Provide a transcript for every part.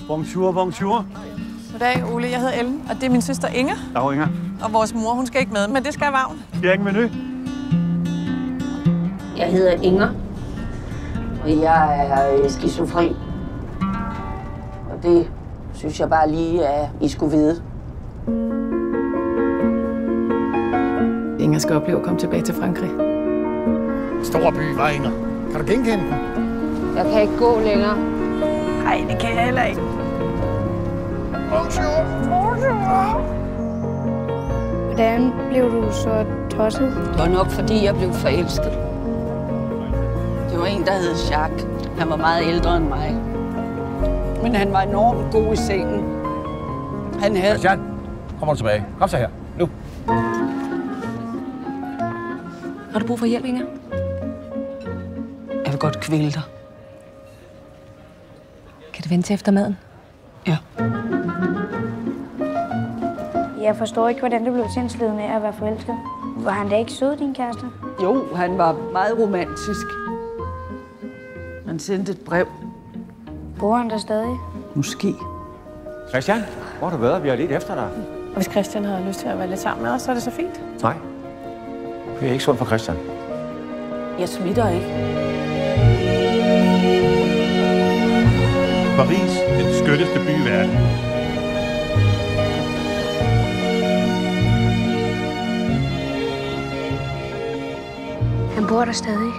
Bonjour, bonjour. Goddag, Ole. Jeg hedder Ellen, og det er min søster Inger. Dag, Inger. Og vores mor, hun skal ikke med, men det skal Vagn. Skal jeg ikke menu? Jeg hedder Inger, og jeg er skizofren. Og det synes jeg bare lige, at I skulle vide. Inger skal opleve at komme tilbage til Frankrig. Storby var Inger. Kan du genkende den? Jeg kan ikke gå længere. Nej, det kan jeg heller ikke. Hvordan blev du så tosset? Det var nok, fordi jeg blev forelsket. Det var en, der hed Jacques. Han var meget ældre end mig. Men han var enormt god i sengen. Han havde... Christian, kommer du tilbage. Kom så her. Nu. Har du brug for hjælp, Inger? Jeg vil godt kvæle dig. Kan det vente til efter maden? Ja. Jeg forstår ikke, hvordan du blev sindslidende af at være forelsket. Var han da ikke sød, din kæreste? Jo, han var meget romantisk. Han sendte et brev. Bor han der stadig? Måske. Christian, hvor har du været? Vi har lidt efter dig. Og hvis Christian havde lyst til at være lidt sammen med os, så er det så fint. Nej. Det er ikke sundt for Christian. Jeg smitter ikke. Paris, den skønneste by i verden. Han bor der stadig.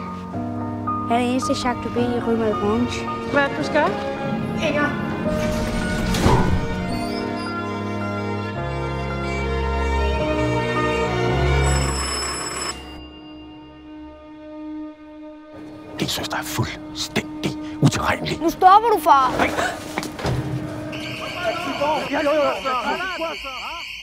Han er det eneste Jacques Dubé i Rue Malbranche. Hvad er det, du skal? Inger. Din søster er fuldstændig utilregnelig. Nu stopper du, far! Nej.